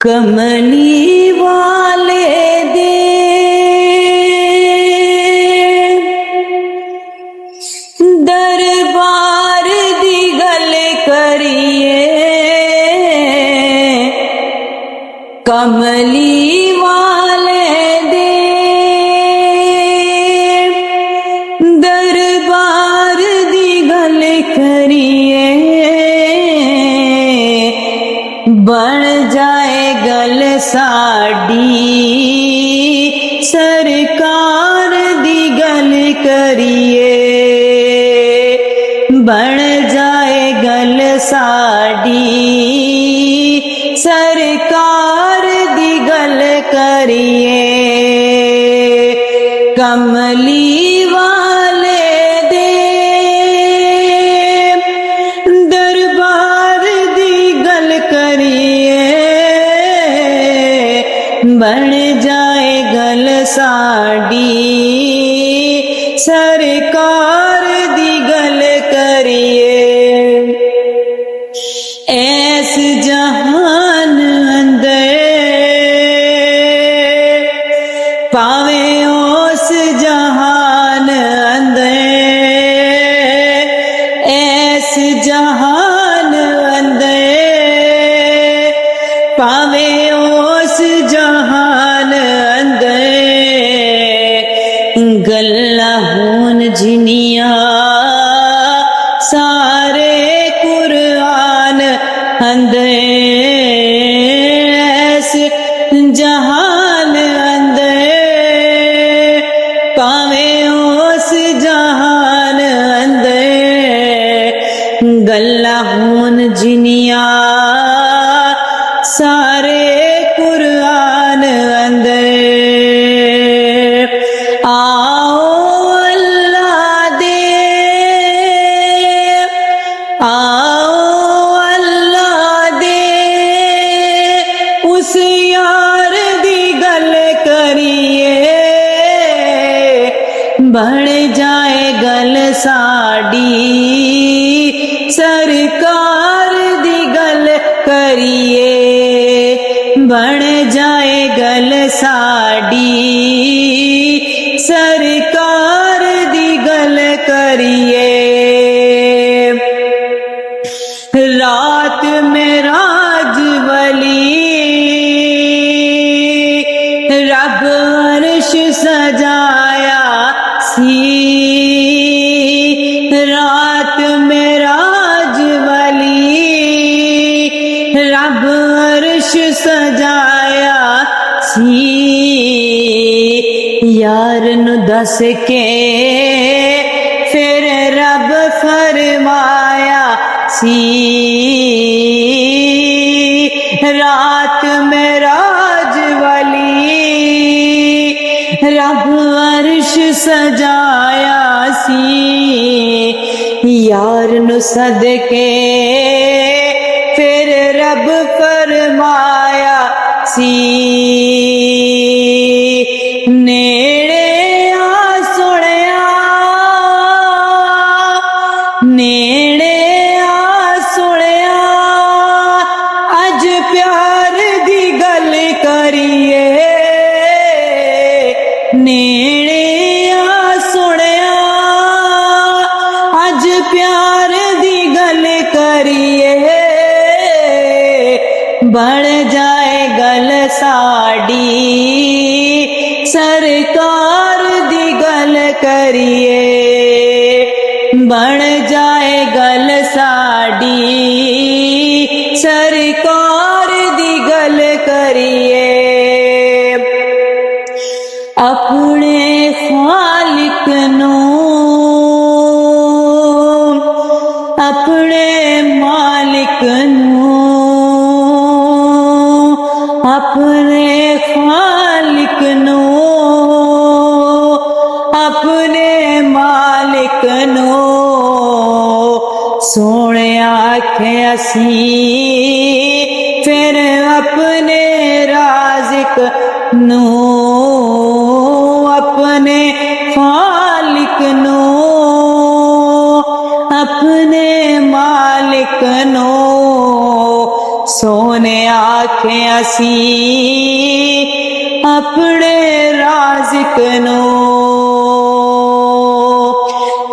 कमली वाले दे दरबार दी गल करिए। कमली वाले दे दरबार दी गल करिए। बन जाए गल साडी सरकार दी गल करिए। बन जाए गल साडी सरकार दी गल करिए। कमली वाले दे दरबार दी गल करिए। बन जाए गल साडी सरकार दी गल करिए। ऐस जहान अंदर पावे उस जहान अंदर। ऐस जहान अंदर पावे उस जहान अंदर। गल्ला होन जिनिया सारे कुरान अंदर। ऐस जहान अंदर पावे उस जहान अंदर। गल्ला होन जिनिया सारे कुरान अंदर। आओ अल्लाह दे आओ अल्लाह दे उस यार दी गल करिए। बन जाए गल साडी सरकार दी गल करिए। बन जाए गल साडी सरकार दी गल करिए। रात में राज वली रब अर्श सजाया सी। रात में राज वली रब अर्श सजाया सी। यार नु दस के फिर रब फरमाया सी। रात में राज वली रब अर्श सजाया सी। यार नु सदके फिर रब फरमाया सी। नेड़े आ सुनिया नेड़े आ सुनिया अज प्यार दी गल करिए। नेड़े आ सुनिया अज प्यार दी गल करिए। बन जाए गल साडी सरकार दी गल करिए। बन जाए गल साडी सरकार दी गल करिए। अपने खालिक नू अपने मालिक नू अपने खालिक नू अपने मालिक नू सोने आखे असी। फिर अपने राज़िक नू अपने खालिक नू अपने मालिक नू सोने आखे असी अपने राज़िक नू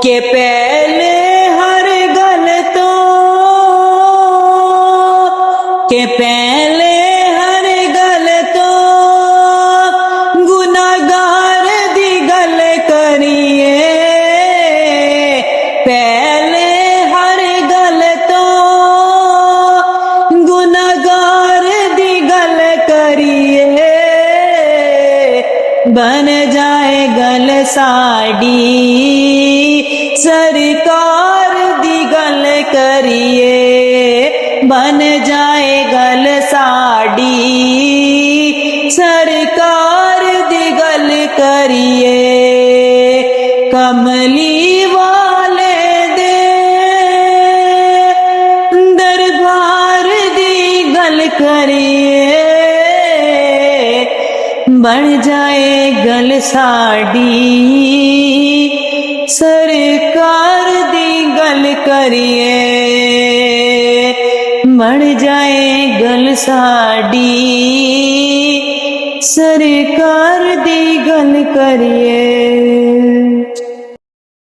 के पहले हर गल तो के पहले हर गल तो गुनाहगार दी गल करिए पहले हर गल तो गुनाहगार दी गल करिए बन जाए गल साड़ी सरकार दी गल करिए बन जाए गल साड़ी सरकार दी गल करिए कमली वाले दे दरबार दी गल करिए बन जाए गल साड़ी सरकार दी गल करिए बन जाए गल साड़ी सरकार दी गल करिए।